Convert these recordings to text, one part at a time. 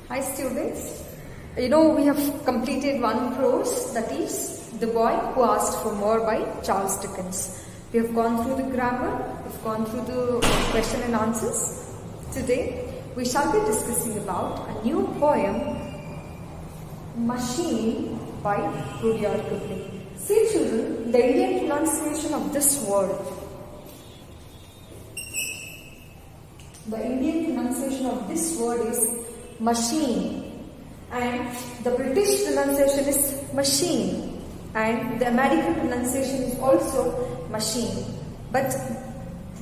Hi students, you know we have completed one prose, that is The Boy Who Asked for More by Charles Dickens. We have gone through the grammar, we have gone through the question and answers. Today we shall be discussing about a new poem, Machine by Rudyard Kipling. See children, the Indian pronunciation of this word. The Indian pronunciation of this word is machine, and the British pronunciation is machine, and the American pronunciation is also machine. But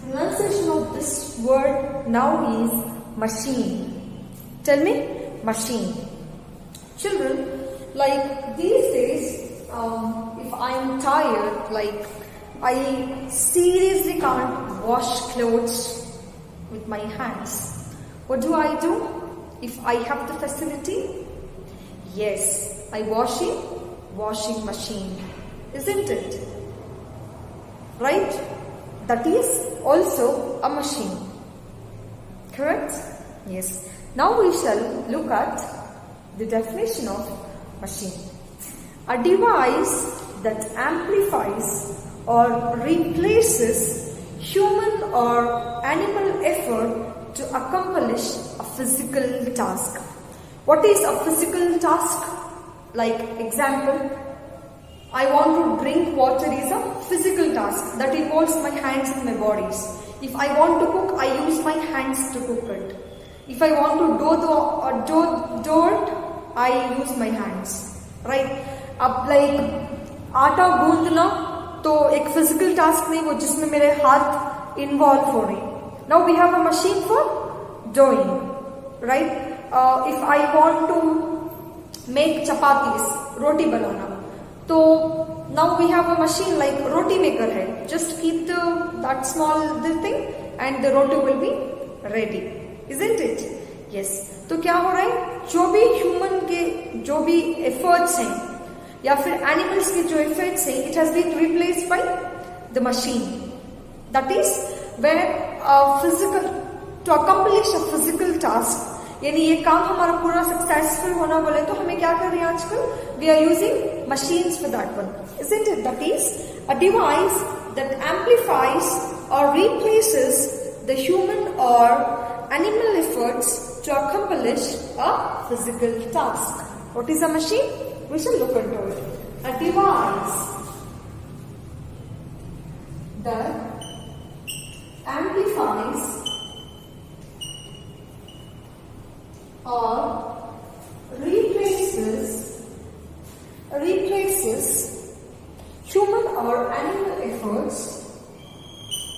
pronunciation of this word now is machine. Tell me, machine. Children, like these days, if I'm tired, like I seriously can't wash clothes with my hands. What do? If I have the facility? Yes, I wash in washing machine, isn't it? Right? That is also a machine. Correct? Yes. Now we shall look at the definition of machine. A device that amplifies or replaces human or animal effort to accomplish a physical task. What is a physical task? Like example, I want to drink water is a physical task that involves my hands and my bodies. If I want to cook, I use my hands to cook it. If I want to do it, I use my hands. Right? अब like आटा गूंदना तो एक physical task नहीं वो जिसमें मेरे हाथ involve हो रही. Now we have a machine for doing. Right? If I want to make chapatis, roti banana, so now we have a machine like roti maker hai. Just keep that small thing and the roti will be ready, isn't it? Yes. तो क्या हो रहा है? जो भी human के जो भी efforts हैं या फिर animals के जो efforts हैं, it has been replaced by the machine. That is where to accomplish a physical task, यानी ये काम हमारा पूरा सक्सेसफुल होना बोले तो हमें क्या कर रहे हैं आजकल? We are using machines for that one, isn't it? That is a device that amplifies or replaces the human or animal efforts to accomplish a physical task. What is a machine? We shall look into it. A device that amplifies or replaces human or animal efforts to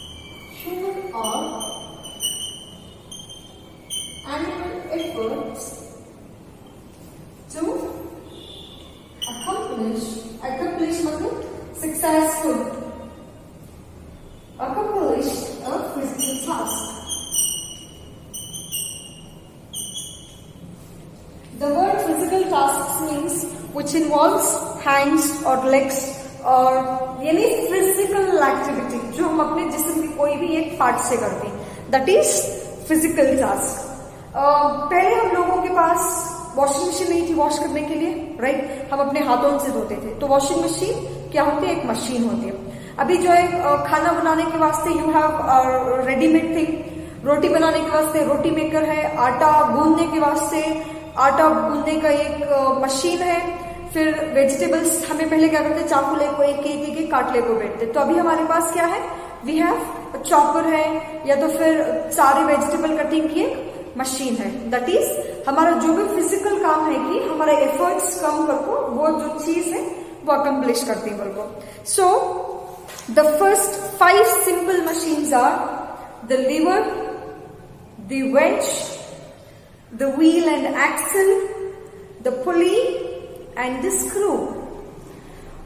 accomplish a physical task. The word physical tasks means which involves hands or legs और यानी physical activity जो हम अपने जिस्म के कोई भी एक पार्ट से करते हैं, that is physical task. पहले हम लोगों के पास वॉशिंग मशीन नहीं थी वॉश करने के लिए, राइट? हम अपने हाथों से धोते थे. तो वॉशिंग मशीन क्या होती है? एक मशीन होती है. अभी जो है खाना बनाने के वास्ते यू हैव रेडीमेड थिंग. रोटी बनाने के वास्ते रोटी मेकर है. आटा गूंदने के वास्ते आटा गूंदने का एक मशीन है. फिर वेजिटेबल्स हमें पहले क्या करते, चाकू ले को एक काट ले को बैठते. तो अभी हमारे पास क्या है? वी हैव चॉपर है, या तो फिर सारे वेजिटेबल कटिंग की एक मशीन है. दैट इज हमारा जो भी फिजिकल काम है कि हमारा एफर्ट्स कम करको वो जो चीज है वो अकम्प्लिश करती है को. So the first 5 simple machines are the lever, the wedge, the wheel and axle, the pulley and the screw.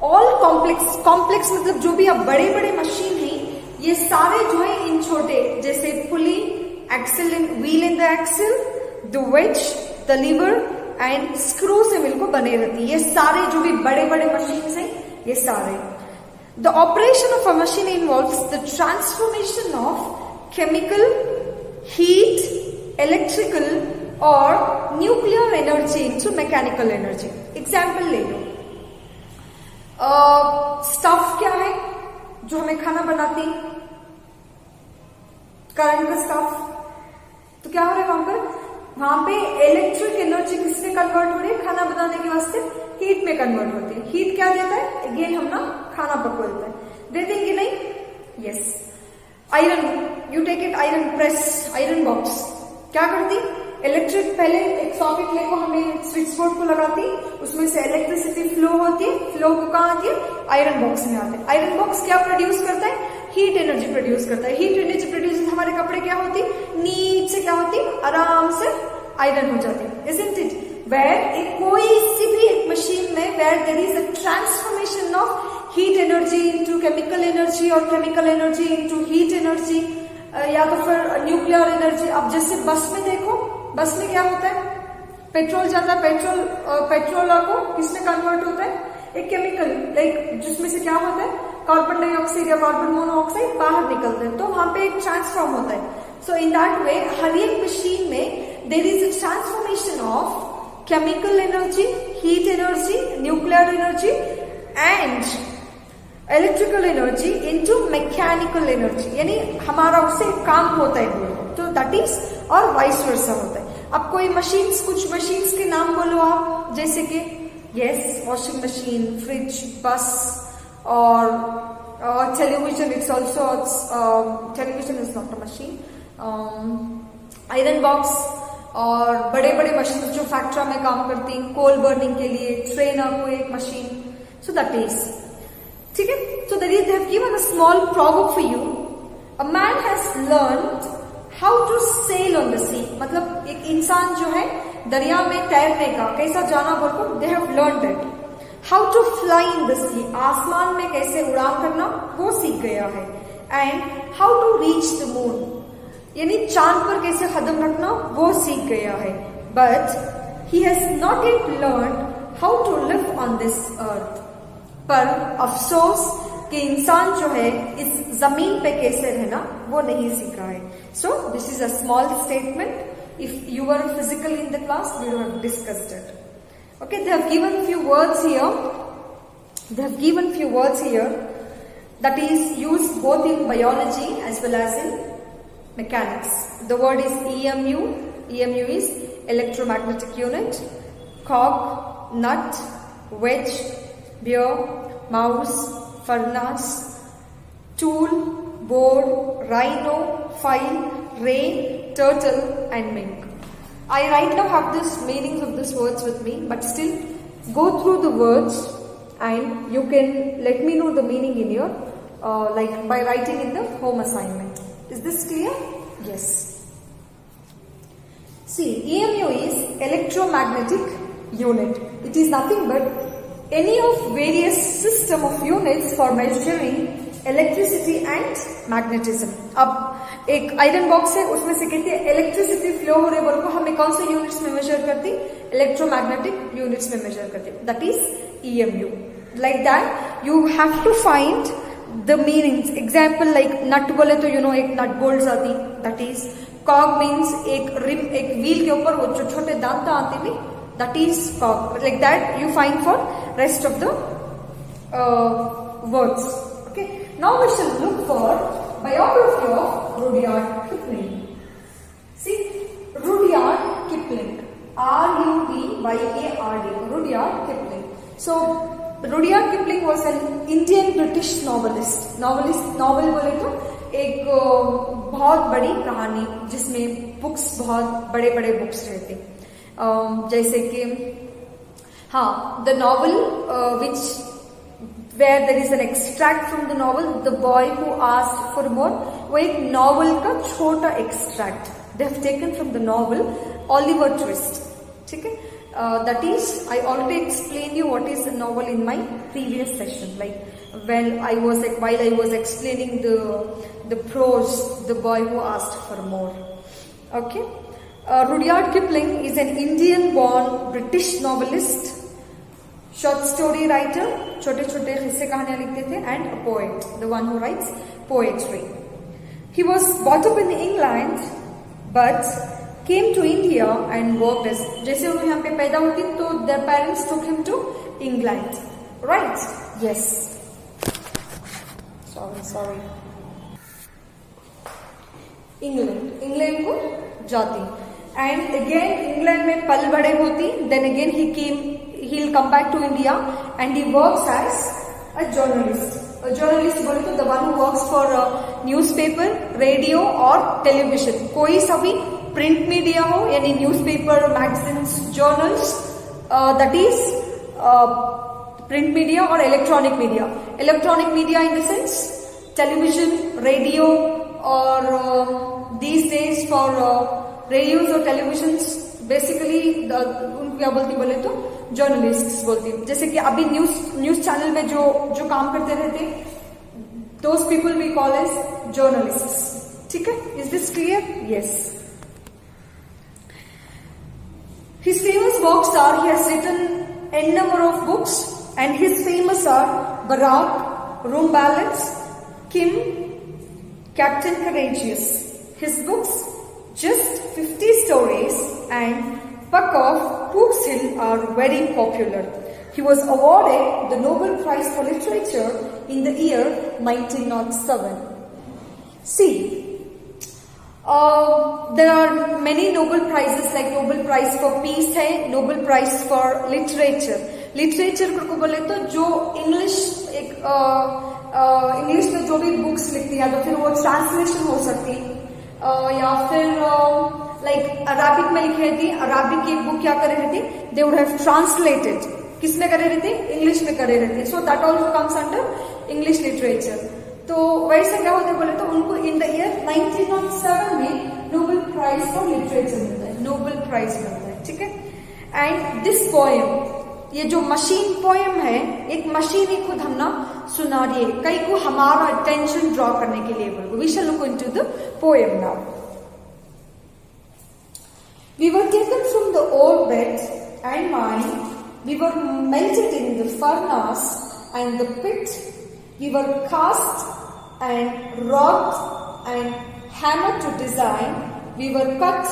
All complex मतलब जो भी अब बड़े मशीन हैं, ये सारे जो है इन छोटे जैसे pulley, axle and wheel and the axle, the wedge, the lever and screw से मिलकर बने रहती है. ये सारे जो भी बड़े मशीन्स हैं, ये सारे. The operation of a machine involves the transformation of chemical, heat, electrical और nuclear energy into mechanical energy. Example ले लो, स्टफ क्या है जो हमें खाना बनाती, करंट का स्टफ। तो क्या हो रहा है वहां पे इलेक्ट्रिक एनर्जी किसमें कन्वर्ट हो रही है, खाना बनाने के वास्ते हीट में कन्वर्ट होती है। हीट क्या देता है, अगेन हम ना खाना पकवा देता है, दे देंगे नहीं, yes. Iron, you take it, iron press, iron box क्या करती, इलेक्ट्रिक, पहले एक सॉकेट लेको हमें स्विच बोर्ड को लगाती, उसमें से इलेक्ट्रिसिटी फ्लो होती है, फ्लो को कहाँ आती है, आयरन बॉक्स में आते हैं। आयरन बॉक्स क्या प्रोड्यूस करता है, हीट एनर्जी प्रोड्यूस करता है। हीट एनर्जी प्रोड्यूस, हमारे कपड़े क्या होती, नीचे क्या होती, आराम से आयरन हो जाती है, इजंट इट। वेयर कोई सी भी एक मशीन में where there is a transformation of heat energy into chemical energy और chemical energy into heat energy, या तो फिर न्यूक्लियर एनर्जी। अब जैसे बस में देखो, बस में क्या होता है, पेट्रोल जाता है, पेट्रोल को किसमें कन्वर्ट होता है, एक केमिकल, लाइक जिसमें से क्या होता है, कार्बन डाइऑक्साइड या कार्बन मोनोऑक्साइड बाहर निकलते हैं, तो वहां पे एक ट्रांसफॉर्म होता है। सो इन दैट वे हर एक मशीन में there is a transformation of chemical energy, heat energy, nuclear energy and electrical energy into mechanical energy, यानी हमारा उससे काम होता है, तो दैट इज, और वाइस वर्सा होता है। अब कोई मशीन्स, कुछ मशीन्स के नाम बोलो आप, जैसे कि यस, वॉशिंग मशीन, फ्रिज, बस और television, it's also, television is not a machine, iron box, और बड़े बड़े मशीन जो फैक्ट्री में काम करती, कोल बर्निंग के लिए, ट्रेन को एक मशीन, सो दैट इज, ठीक है। So that is, they have given a small proverb for you, a man has learned how to sail on the sea, मतलब एक इंसान जो है दरिया में तैरने का कैसा जाना बोलकर, they have learned that. How to fly in the sea, आसमान में कैसे उड़ान करना वो सीख गया है। And how to reach the moon, यानी चांद पर कैसे कदम रखना वो सीख गया है। But he has not yet learned how to live on this earth, पर अफसोस कि इंसान जो है इस जमीन पे कैसे रहना वो नहीं सीखा है। So this is a small statement, if you were physically in the class we have discussed it. Okay, they have given few words here. They have given few words here that is used both in biology as well as in mechanics. The word is EMU. EMU is electromagnetic unit. Cog, nut, wedge, bear, mouse, furnace, tool, board, rhino, file, ray, turtle, and mink. I right now have this meanings of these words with me, but still go through the words and you can let me know the meaning in your like by writing in the home assignment. Is this clear? Yes. See, EMU is electromagnetic unit. It is nothing but any of various system of units for measuring electricity and magnetism. अब एक iron box है, उसमें से कहती है electricity flow हो रही है, हमें कौन से यूनिट्स में मेजर करती, इलेक्ट्रोमैग्नेटिक यूनिट्स में मेजर करती, that is EMU. Like that you have to find the meanings. Example like nut बोले तो यू नो एक नट बोल्ट आती, दैट इज। कॉग मीन्स एक रिम, एक व्हील के ऊपर वो जो छोटे दांत आते भी, that is cog. Like that you find for rest of the words. Now we shall look for biography of Rudyard Kipling. See, Rudyard Kipling, R-U-D-Y-A-R-D, Rudyard Kipling. So, Rudyard Kipling was an Indian British novelist. Novel बोले तो एक बहुत बड़ी कहानी जिसमें books, बहुत बड़े बड़े बुक्स रहते, जैसे कि हाँ, the novel which where there is an extract from the novel, The Boy Who Asked for More, वो एक नॉवल का छोटा extract they have taken from the novel Oliver Twist, ठीक है। That is, I already explained you what is a novel in my previous session, like while I was explaining the prose, The Boy Who Asked for More. Okay, Rudyard Kipling is an Indian born British novelist, short story writer, छोटे छोटे किस्से कहानियां लिखते थे, and a poet, the one who rights poetry. He was bought up in England but came to India and worked as, जैसे वो यहाँ पे पैदा होती तो their parents took him to England, right? Yes. Sorry. England को जाती and again England में पल बड़े होती, then again he'll come back to India and he works as a journalist. A journalist बोले तो the one who works for newspaper, radio और television. कोई सा भी print media हो यानी newspaper, magazines, journals, that is print media or electronic media. Electronic media in the sense television, radio or these days for radios or televisions basically उनको क्या बोलती बोले तो जर्नलिस्ट्स बोलती. जैसे कि अभी न्यूज चैनल में जो काम करते रहते those people we call as journalists. ठीक है? Is this clear? Yes. His famous works are, he has written n number of books and his famous are Barak, Room Ballads, Kim, Captain Courageous. His books, Just 50 Stories and Puck of Pook's Hill are very popular. He was awarded the Nobel Prize for Literature in the year 1907. See, there are many Nobel Prizes like Nobel Prize for Peace है, Nobel Prize for Literature. Literature को बोले तो जो English में जो भी books लिखती है तो फिर वो ट्रांसलेशन हो सकती या फिर लाइक अराबिक में लिखी रहती. अराबिक की एक बुक क्या करे रहती, दे वुड हैव ट्रांसलेटेड. किस में करे रहती, इंग्लिश में करे रहती. So that also comes under English literature. तो वैसे क्या होता है बोले तो उनको इन द ईयर 1907 में नोबेल प्राइज फॉर लिटरेचर मिलता है, नोबेल प्राइज मिलता है. ठीक है? एंड दिस पोएम, ये जो मशीन पोएम है, एक मशीन ही खुद हम ना सुना रही है कई को हमारा अटेंशन ड्रॉ करने के लिए. We shall look into the poem now. We were taken from the old bed and mine. We were melted in the furnace and the pit. We were cast and wrought and hammered to design. We were cut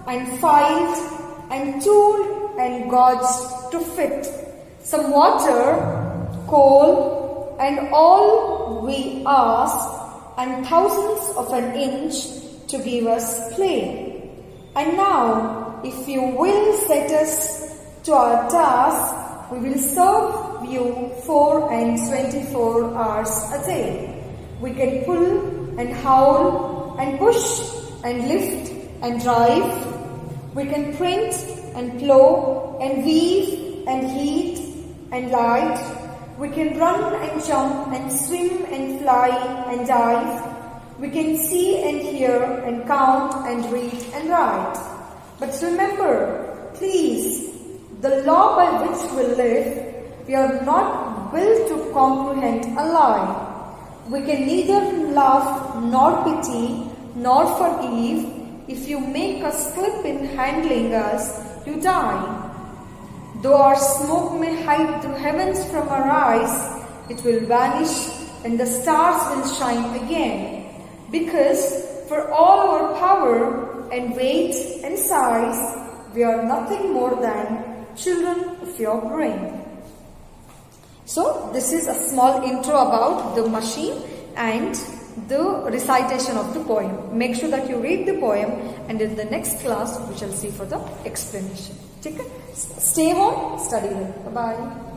and filed and tooled and gauged to fit. Some water, coal, and all we ask, and thousandths of an inch to give us play. And now, if you will set us to our task, we will serve you 4 and 24 hours a day. We can pull and haul and push and lift and drive. We can print and plow and weave and heat and light. We can run and jump and swim and fly and dive. We can see and hear and count and read and write. But remember, please, the law by which we live, we are not built to comprehend a lie. We can neither laugh nor pity nor forgive. If you make a slip in handling us, you die. Though our smoke may hide the heavens from our eyes, it will vanish and the stars will shine again. Because for all our power and weight and size, we are nothing more than children of your brain. So this is a small intro about the machine and the recitation of the poem. Make sure that you read the poem, and in the next class we shall see for the explanation. Okay? Stay home, study well. Bye-bye.